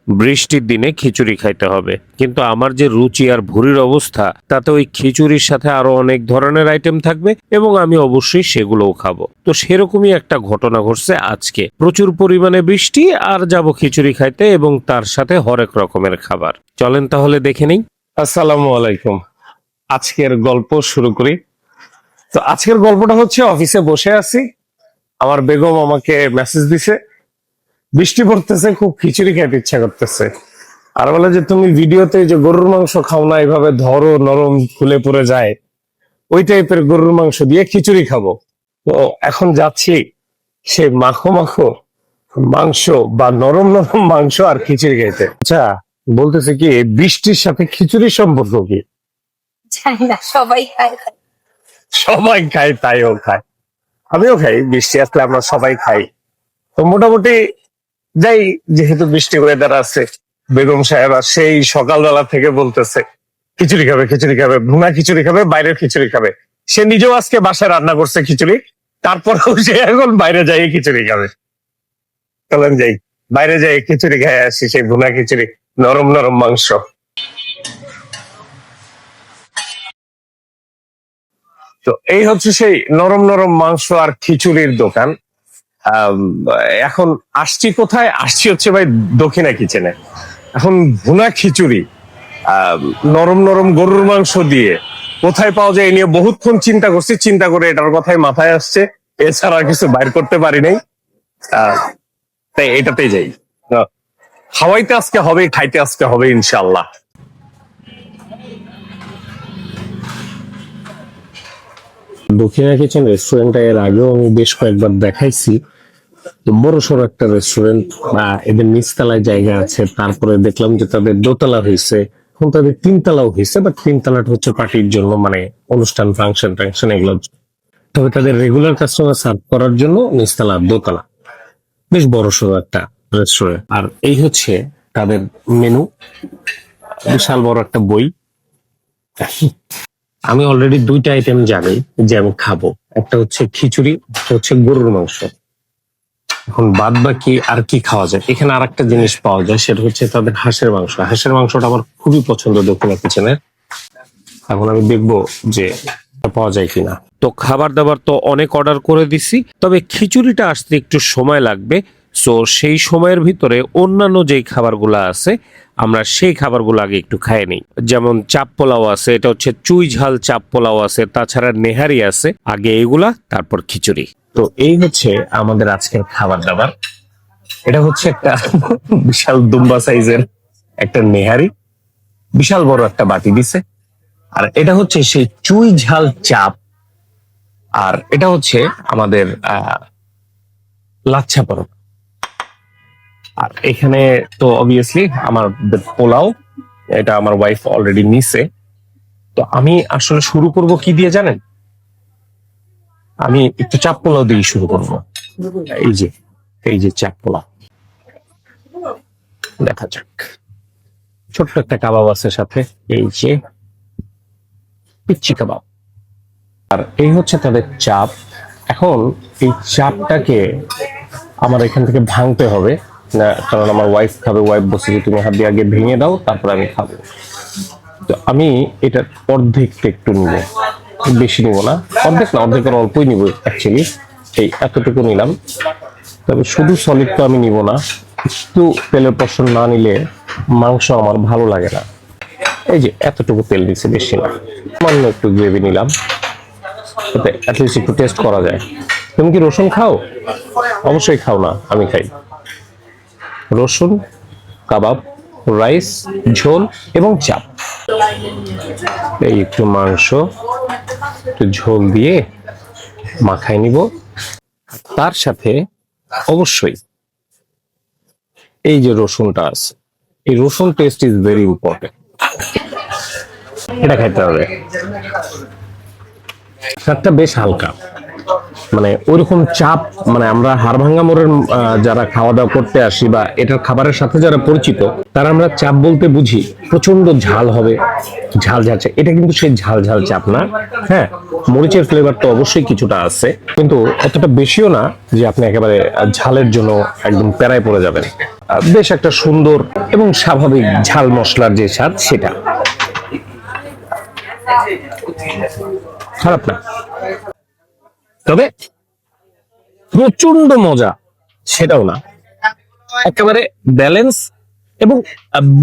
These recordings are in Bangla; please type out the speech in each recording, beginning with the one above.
বৃষ্টির দিনে খিচুড়ি খাইতে হবে, কিন্তু আমার যে রুচি আর ভুঁড়ির অবস্থা, তাতে ওই খিচুড়ির সাথে আরো অনেক ধরনের আইটেম থাকবে এবং আমি অবশ্যই সেগুলোও খাবো। তো সেরকমই একটা ঘটনা ঘটছে আজকে। প্রচুর পরিমাণে বৃষ্টি আর যাব খিচুড়ি খাইতে এবং তার সাথে হরেক রকমের খাবার। চলেন তাহলে দেখে নেই। আসসালামু আলাইকুম। আজকের গল্প শুরু করি। তো আজকের গল্পটা হচ্ছে, অফিসে বসে আছি, আমার বেগম আমাকে মেসেজ দিছে, বৃষ্টি পড়তেছে, খুব খিচুড়ি খেতে ইচ্ছা করতেছে। আর বলে যে তুমি ভিডিওতে যে গরুর মাংস খাও না, এইভাবে ধরো নরম খুলে পড়ে যায়, ওই টাইপের গরুর মাংস দিয়ে খিচুড়ি খাবো। তো এখন যাচ্ছি সেই মাখো মাখো মাংস বা নরম নরম মাংস আর খিচুড়ি খাইতে। আচ্ছা, বলতেছে কি বৃষ্টির সাথে খিচুড়ির সম্পর্ক কি? জানি না, সবাই খায়। সবাই খায়, তাইও খায়, আমিও খাই। বৃষ্টি আসলে আমরা সবাই খাই। তো মোটামুটি যাই, যেহেতু বৃষ্টি ওয়েদার আছে, বেগম সাহেবা সেই সকালবেলা থেকে বলতেছে খিচুড়ি খাবে, খিচুড়ি খাবে, ভুনা খিচুড়ি খাবে, বাইরের খিচুড়ি খাবে। সে নিজেও আজকে বাসায় রান্না করছে খিচুড়ি, তারপরেও সে এখন বাইরে যাই খিচুড়ি খাবে। চলেন যাই, বাইরে যাই খিচুড়ি খাই আসি, সেই ভুনা খিচুড়ি, নরম নরম মাংস। তো এই হচ্ছে সেই নরম নরম মাংস আর খিচুড়ির দোকান। আম, এখন আসছি কোথায়? আসছি হচ্ছে ভাই দক্ষিণা কিচেনে। এখন ভুনা খিচুড়ি নরম নরম গরুর মাংস দিয়ে কোথায় পাওয়া যায়, এ নিয়ে বহুতক্ষণ চিন্তা করছি। চিন্তা করে এটার কথাই মাথায় আসছে, এছাড়া আর কিছু বাইর করতে পারি নাই। তাই এটাতেই যাই। খাওয়াইতে আজকে হবে, খাইতে আজকে হবে ইনশাল্লাহ। দক্ষিণা কিচেন রেস্টুরেন্টটা এর আগেও আমি বেশ কয়েকবার দেখাইছি। বড় সড়ো একটা রেস্টুরেন্ট, বা এদের নিচতলায় জায়গা আছে, তারপরে দেখলাম যে তাদের দোতলা হয়েছে, এখন তাদের তিনতলাও হয়েছে, বাট তিনতলাটা হচ্ছে পার্টির জন্য, মানে অনুষ্ঠান, ফাংশন টাংশন এগুলো। তবে তাদের রেগুলার কাস্টমার সার্ভ করার জন্য নিচতলা দোতলা, বেশ বড় সড়ো একটা রেস্টুরেন্ট। আর এই হচ্ছে তাদের মেনু, বিশাল বড় একটা বই। আমি অলরেডি দুইটা আইটেম জানি যে আমি খাবো, একটা হচ্ছে খিচুড়ি, একটা হচ্ছে গরুর মাংস। এখন বাদ বাকি আর কি খাওয়া যায়? এখানে আর একটা জিনিস পাওয়া যায়, সেটা হচ্ছে তাদের হাঁসের মাংস। হাঁসের মাংসটা আমার খুবই পছন্দ দক্ষিণা কিচেনের। এখন আমি দেখবো যে পাওয়া যায় কিনা। তো খাবার দাবার তো অনেক অর্ডার করে দিছি, তবে খিচুড়িটা আসতে একটু সময় লাগবে। সো সেই সময়ের ভিতরে অন্যান্য যেই খাবারগুলো আছে, আমরা সেই খাবারগুলো আগে একটু খাই নিই। যেমন চাপ পোলাও আছে, এটা হচ্ছে চুই ঝাল চাপ পোলাও আছে, তাছাড়া নেহারি আছে। আগে এগুলা, তারপর খিচুড়ি। তো এই হচ্ছে আমাদের আজকের খাবার দাবার। এটা হচ্ছে একটা বিশাল দুম্বা সাইজের একটা নেহারি, বিশাল বড় একটা বাটি দিছে। আর এটা হচ্ছে সেই চুই ঝাল চাপ, আর এটা হচ্ছে আমাদের লাচ্ছা পরোটা। আর এখানে তো অবভিয়াসলি আমার পোলাও, এটা আমার ওয়াইফ অলরেডি নিছে। তো আমি আসলে শুরু করব কি দিয়ে জানেন? আমি একটু চাপ পোলাও দিয়ে শুরু করব। এই যে চাপ পোলাও, দেখা যাক। ছোট্ট একটা কাবাব আছে সাথে, এই যে পিচ্চি কাবাব। আর এই হচ্ছে তাদের চাপ। এখন এই চাপটাকে আমার এখান থেকে ভাঙতে হবে না, কারণ আমার ওয়াইফ খাবে। ওয়াইফ বলছে যে তুমি হাত দিয়ে আগে ভেঙে দাও, তারপর আমি খাবো। তো আমি এটার অর্ধেকটা একটু নিব, বেশি নিব না, অর্ধেক না, অর্ধেকের অল্পই নিব অ্যাকচুয়ালি। এই এতটুকু নিলাম। তবে শুধু সলিড তো আমি নিব না, একটু তেলের পোর্শন না নিলে মাংস আমার ভালো লাগে না। এই যে এতটুকু তেল দিচ্ছে, বেশি না, সামান্য একটু গ্রেভি নিলাম, যাতে অ্যাটলিস্ট একটু টেস্ট করা যায়। তুমি কি রসুন খাও? অবশ্যই খাও না, আমি খাই। রসুন, কাবাব, রাইস, ঝোল এবং চাপ। এই একটু মাংস, একটু ঝোল দিয়ে মাখাই নিব। তার সাথে অবশ্যই এই যে রসুনটা আছে, এই রসুন টেস্ট ইজ ভেরি ইম্পর্টেন্ট, এটা খাইতে হবে। স্বাদটা বেশ হালকা, মানে ওইরকম চাপ, মানে আমরা হাড়ভাঙ্গা মোড়ের যারা খাওয়া দাওয়া করতে আসি বা এটার খাবারের সাথে যারা পরিচিত, তারা আমরা চাপ বলতে বুঝি প্রচন্ড ঝাল হবে, ঝাল ঝালছে। এটা কিন্তু সেই ঝাল ঝাল চাপ না। হ্যাঁ, মরিচের ফ্লেভার তো অবশ্যই কিছুটা আছে, কিন্তু অতটা বেশিও না যে আপনি একেবারে ঝালের জন্য একদম প্যারায় পড়ে যাবেন। বেশ একটা সুন্দর এবং স্বাভাবিক ঝাল মশলার যে স্বাদ সেটা খারাপ না, তবে প্রচন্ড মজা সেটাও না, একেবারে ব্যালেন্স এবং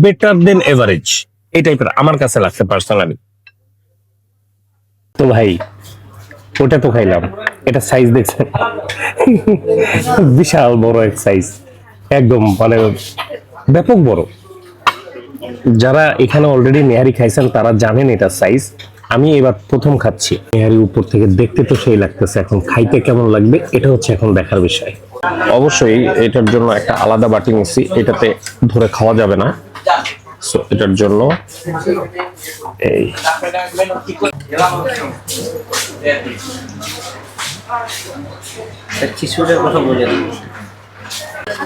বেটার দেন এভারেজ এই টাইপের আমার কাছে লাগছে পার্সোনালি। তো ভাই ওটা তো খাইলাম, এটা সাইজ দেখছেন, বিশাল বড় এক সাইজ, একদম মানে ব্যাপক বড়। যারা এখানে অলরেডি নেহারি খাইছেন তারা জানেন এটা সাইজ। আমি এবার প্রথম খাচ্ছি, নেহারি উপর থেকে দেখতে তো সেই লাগতেছে, এখন খাইতে কেমন লাগবে এটা হচ্ছে এখন দেখার বিষয়। অবশ্যই এটার জন্য একটা আলাদা বাটি নিচ্ছি, এটাতে ধরে খাওয়া যাবে না, সো এটার জন্য এই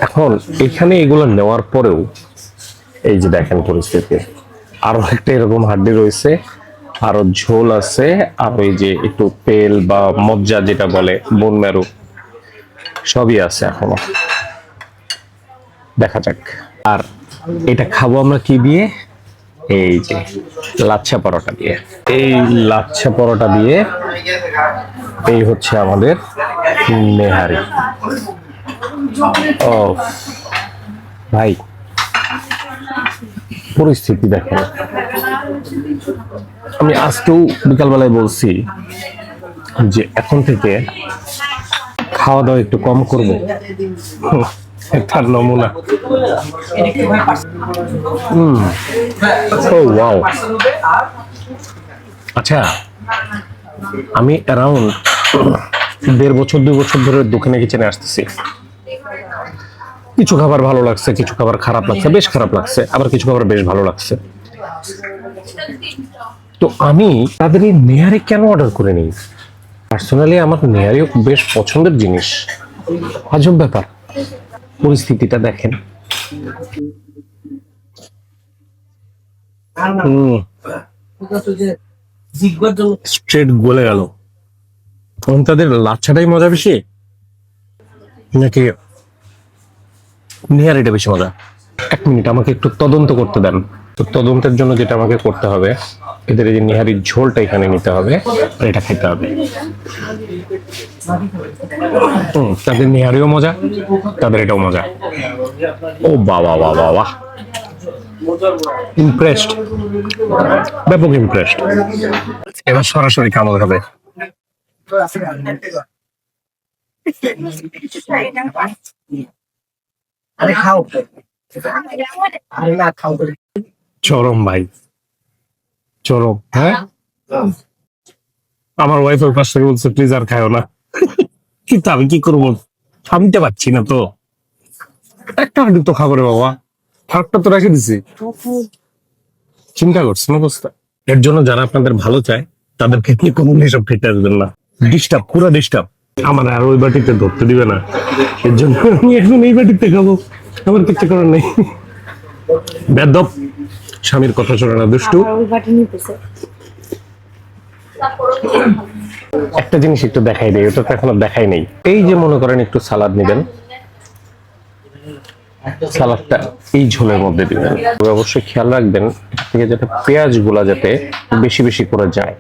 এখন এখানে এগুলো নেওয়ার পরেও এই যে দেখেন পরিস্থিতি, আরো একটা এরকম হাড্ডি রয়েছে, আরো ঝোল আছে, আর ওই যে একটু তেল বা মজ্জা যেটা বলে বোন মেরু সবই আছে এখনো, দেখা যাক। আর এটা খাবো আমরা কি দিয়ে, এই যে লাচ্ছা পরোটা দিয়ে। এই লাচ্ছা পরোটা দিয়ে এই হচ্ছে আমাদের নেহারি। ও ভাই পরিস্থিতি দেখেন, আমি আজকেও বিকালবেলায় বলছি যে এখন থেকে খাওয়া দাওয়া একটু কম করবো, তার নমুনা। ও ওয়াও, আচ্ছা আমি অ্যারাউন্ড 1.5 বছর 2 বছর ধরে দোকানে কিচেনে আসতেছি। কিছু খাবার ভালো লাগছে, কিছু খাবার খারাপ লাগছে, বেশ খারাপ লাগছে, আবার কিছু খাবার বেশ ভালো লাগছে। তো আমি তাদের এই নেহারি কেন অর্ডার করে নিই? পার্সোনালি আমার নেহারিও বেশ পছন্দের জিনিস। আজব ব্যাপার, পরিস্থিতিটা দেখেন। স্ট্রেট গলে গেল। তাদের লাচ্ছাটাই মজা বেশি নাকি নেহারিটা বেশি মজা? 1 মিনিট আমাকে একটু তদন্ত করতে দেন। তো তদন্তের জন্য যেটা আমাকে করতে হবে, এদের এই যে নেহারির ঝোলটা এখানে নিতে হবে আর এটা খেতে হবে। তাদের নেহারিও মজা, তাদের এটাও মজা। ও বাবা বাবা বাহ, ইমপ্রেসড, ব্যাপক ইমপ্রেসড। এবার সরাসরি কামড় হবে। চরম ভাই, চরম। হ্যাঁ, আমার ওয়াইফ ওর পাশ থেকে বলছে প্লিজ আর খাও না, কিন্তু আমি কি করবো, থামতে পারছি না। তো একটা হাঁটু তো খাবো রে বাবা, হাতটা তো রেখে দিছি, চিন্তা করছেন অবস্থা। এর জন্য যারা আপনাদের ভালো চায় তাদেরকে কি কোনো এসব খেতে আসবেন না, ডিস্টার্ব, পুরো ডিস্টার্ব। আমার আর ওই বাটিতে ধরতে দিবে না, এর জন্য আমি এখন এই বাটিতে খাবো, আমার কিছু করার নেই। বেদব, স্বামীর কথা শোনে না, দুষ্টু। একটা জিনিস একটু দেখাই দেয়, ওটা তো এখনো দেখাই নেই। এই যে মনে করেন একটু সালাদ নিবেন, সালাদটা এই ঝোলের মধ্যে দিবেন। অবশ্যই খেয়াল রাখবেন থেকে যাতে পেঁয়াজ গুলা যাতে বেশি বেশি করে যায়,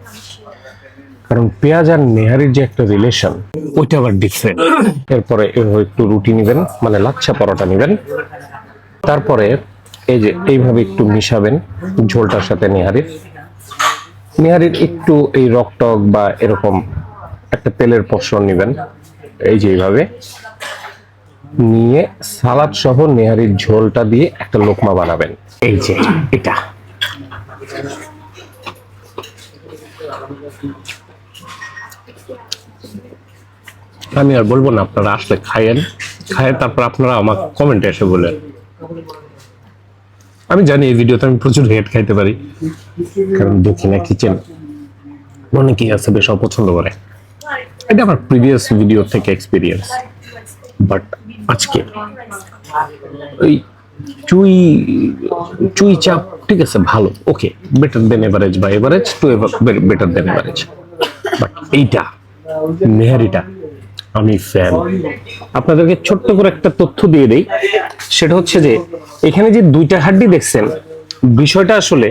কারণ পেঁয়াজ আর নেহারির যে একটা রিলেশন ওইটা আবার ডিফারেন্ট। এরপরে একটু রুটি নিবেন, মানে লাচ্ছা পরোটা নিবেন, তারপরে এই যে এইভাবে একটু মিশাবেন ঝোলটার সাথে নেহারির একটু এই রকটক বা এরকম একটা তেলের পোর্শন নিবেন, এই যে এইভাবে নিয়ে সালাদ সহ নেহারির ঝোলটা দিয়ে একটা লোকমা বানাবেন। এই যে এটা আমি আর বলবো না, আপনারা আসলে খায়েন, খায় তারপর আপনারা আমার কমেন্টে এসে বলেন। আমি জানি এই ভিডিওতে আমি প্রচুর হেট খাইতে পারি, কারণ দক্ষিণা কিচেন অনেকেই আছে বেশ অপছন্দ করে, এটা আমার প্রিভিয়াস ভিডিও থেকে এক্সপিরিয়েন্স। বাট আজকে ওই চুই চাপ ঠিক আছে, ভালো, ওকে, বেটার দেন এভারেজ বা average to better then average. But এইটা নেহারিটা আমি ফ্যান। আপনাদেরকে ছোট্ট করে একটা তথ্য দিয়ে দেই, সেটা হচ্ছে যে এখানে যে দুইটা হাড্ডি দেখছেন, বিষয়টা আসলে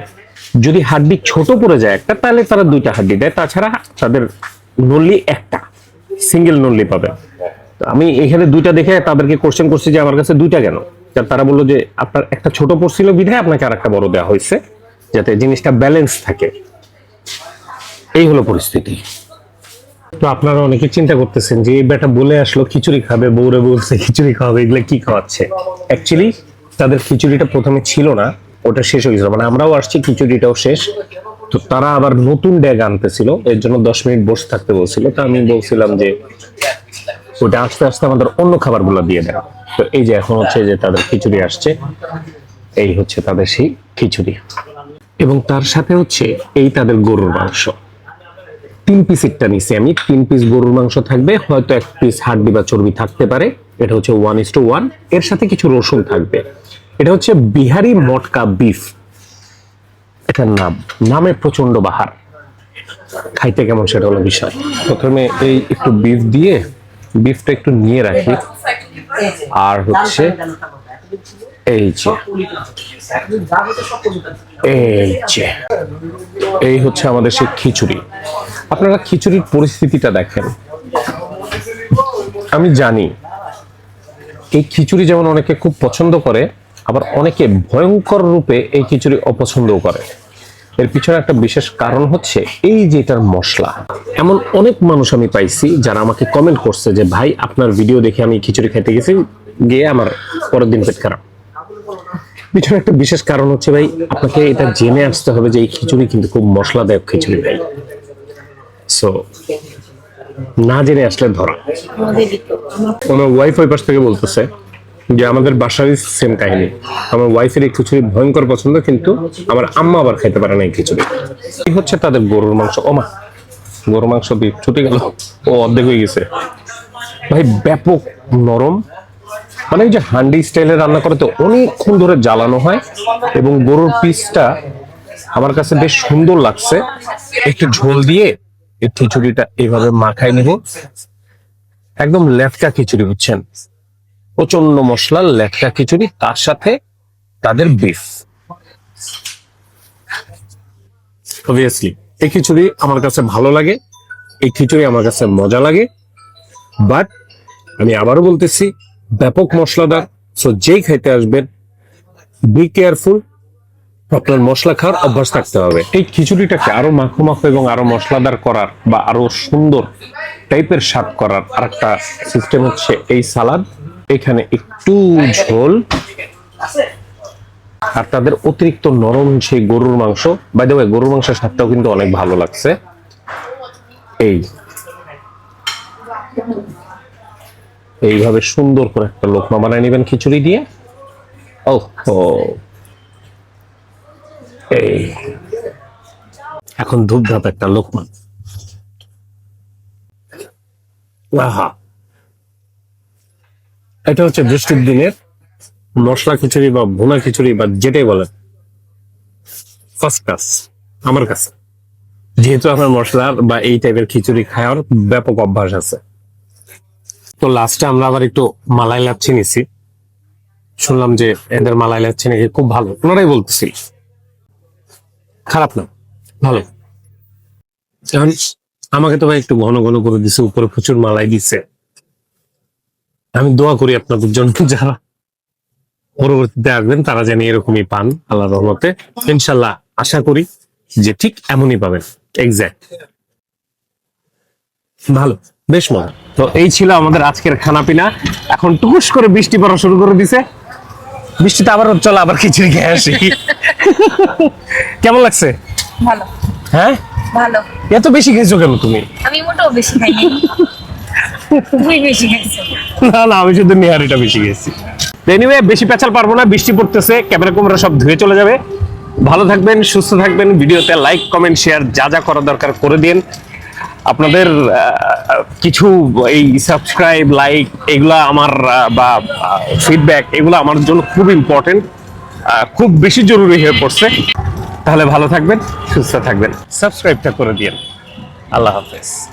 যদি হাড্ডি ছোট পড়ে যায় একটা, তাহলে তারা দুইটা হাড্ডি দেয়, তাছাড়া তাদের নল্লি একটা সিঙ্গেল নল্লি পাবে। আমি এখানে দুইটা দেখে তাদেরকে কোশ্চেন করছি যে আমার কাছে দুইটা কেন, তারা বললো যে আপনার একটা ছোট পড়ছিল বিধায় আপনাকে আর একটা বড় দেওয়া হয়েছে, যাতে জিনিসটা ব্যালেন্স থাকে। এই হলো পরিস্থিতি। তো আপনারা অনেকে চিন্তা করতেছেন যে এই বেটা বলে আসলো খিচুড়ি খাবে, বউরে বলছে খিচুড়ি খাওয়াবে, এগুলো কি খাওয়াচ্ছে? অ্যাকচুয়ালি তাদের খিচুড়িটা প্রথমে ছিল না, ওটা শেষ হয়ে গেছিল, মানে আমরাও আসছি খিচুড়িটাও শেষ। তো তারা আবার নতুন ড্যাগ আনতেছিল, এর জন্য 10 মিনিট বসে থাকতে বলছিল। তো আমি বলছিলাম যে ওটা আস্তে আস্তে আমাদের অন্য খাবারগুলো দিয়ে দেয়। তো এই যে এখন হচ্ছে যে তাদের খিচুড়ি আসছে, এই হচ্ছে তাদের সেই খিচুড়ি, এবং তার সাথে হচ্ছে এই তাদের গরুর মাংস। 3 পিসেরটা নিছি আমি, 3 পিস গরুর মাংস থাকবে, হয়তো 1 পিস হাড্ডি বা চর্বি থাকতে পারে। এটা হচ্ছে 1:1, এর সাথে কিছু রসুন থাকবে। এটা হচ্ছে বিহারি মটকা বিফ, এটার নামে প্রচন্ড বাহার। খাইতে কেমন সেটা হলো বিষয়। প্রথমে এই একটু বিফ দিয়ে, বিফটা একটু নিয়ে রাখি, আর হচ্ছে এই যে এই যে এই হচ্ছে আমাদের সেই খিচুড়ি। আপনারা খিচুড়ির পরিস্থিতিটা দেখেন। আমি জানি এই খিচুড়ি যেমন অনেকে খুব পছন্দ করে, আবার অনেকে ভয়ঙ্কর রূপে এই খিচুড়ি অপছন্দ করে। এর পিছনে একটা বিশেষ কারণ হচ্ছে এই যে এটার মশলা। এমন অনেক মানুষ আমি পাইছি যারা আমাকে কমেন্ট করছে যে ভাই আপনার ভিডিও দেখে আমি খিচুড়ি খেতে গেছি, গিয়ে আমার পরের দিন পেট খারাপ। পিছনে একটা বিশেষ কারণ হচ্ছে ভাই, আপনাকে এটা জেনে আসতে হবে যে এই খিচুড়ি কিন্তু খুব মশলাদায়ক খিচুড়ি ভাই। সো না জেনে আসলে ধরা। আমার ওয়াইফ ওই পাশ থেকে বলতেছে যে আমাদের বাসারই সেম কাহিনী, আমার ওয়াইফের এই খিচুড়ি ভয়ঙ্কর পছন্দ, কিন্তু আমার আম্মা আবার খাইতে পারে না এই খিচুড়ি। এই হচ্ছে তাদের গরুর মাংস। ওমা, গরুর মাংস দিয়ে ছুটে গেল, ও অর্ধেক হয়ে গেছে ভাই। ব্যাপক নরম, মানে এই যে হান্ডি স্টাইলে রান্না করে তো অনেকক্ষণ ধরে জ্বালানো হয়, এবং গরুর পিসটা আমার কাছে বেশ সুন্দর লাগছে। একটু ঝোল দিয়ে এই খিচুড়িটা এইভাবে মাখাই নেব, একদম লেটকা খিচুড়ি, বুঝছেন? প্রচন্ড মশলার লেটকা খিচুড়ি, তার সাথে তাদের বিফ। অবভিয়াসলি এই খিচুড়ি আমার কাছে ভালো লাগে, এই খিচুড়ি আমার কাছে মজা লাগে, বাট আমি আবারও বলতেছি ব্যাপক মশলাদার। সো যেই খাইতে আসবেন বি কেয়ারফুল, আপনার মশলা খাওয়ার অভ্যাস থাকতে হবে। এই খিচুড়িটাকে আরো মাখো মাখো এবং আরো মশলাদার করার বা আরো সুন্দর টাইপের স্বাদ করার আরেকটা সিস্টেম হচ্ছে এই সালাদ। এখানে একটু ঝোল, আর তাদের অতিরিক্ত নরম সেই গরুর মাংস। বাই দ্য ওয়ে, গরুর মাংসের স্বাদটাও কিন্তু অনেক ভালো লাগছে। এইভাবে সুন্দর করে একটা লোকমা বানায় নেবেন খিচুড়ি দিয়ে। ও এই এখন ধূপধাপ একটা লোকমা। আহা, এটা হচ্ছে বৃষ্টির দিনের মশলা খিচুড়ি বা ভুনা খিচুড়ি বা যেটাই বলেন, ফার্স্ট ক্লাস আমার কাছে। যেহেতু আমার মশলার বা এই টাইপের খিচুড়ি খাওয়ার ব্যাপক অভ্যাস আছে। তো লাস্টে আমরা আবার একটু মালাই লাচ্ছি নিছি। শুনলাম যে এদের মালাই লাচ্ছি নাকি খুব ভালো, ওনারাই বলতেছিল, খারাপ না, ভালো। এখন আমাকে তো ভাই একটু ঘন ঘন করে দিছে, উপরে প্রচুর মালাই দিছে। আমি দোয়া করি আপনাদের জন্য, যারা পরবর্তীতে আসবেন তারা যেন এরকমই পান আল্লাহর রহমতে। ইনশাল্লাহ আশা করি যে ঠিক এমনই পাবেন, এক্সাক্ট ভালো, বেশ মজা। তো এই ছিল আমাদের আজকের খানা পিনা। এখন টুকুস করে বৃষ্টি পড়া শুরু করে দিছে, বৃষ্টিতে আবার চলো আবার খিচুড়ি খেয়ে আসি। কেমন লাগছে? ভালো। হ্যাঁ ভালো। এত বেশি খেয়েছো কেন তুমি? আমি মোটেও বেশি খাইনি। তুমি বেশি খাইছো। না না, আমি শুধু নিহারিটা বেশি খেয়েছি। এনিওয়ে, বেশি পেঁচাল পারবো না, বৃষ্টি পড়তেছে, ক্যামেরা কুমেরা সব ধুয়ে চলে যাবে। ভালো থাকবেন, সুস্থ থাকবেন। ভিডিওতে লাইক, কমেন্ট, শেয়ার যা যা করা দরকার করে দিন। আপনাদের কিছু এই সাবস্ক্রাইব, লাইক, এগুলা আমার বা ফিডব্যাক, এগুলো আমার জন্য খুব ইম্পর্টেন্ট, খুব বেশি জরুরি হয়ে পড়ছে। তাহলে ভালো থাকবেন, সুস্থ থাকবেন, সাবস্ক্রাইবটা করে দিন। আল্লাহ হাফেজ।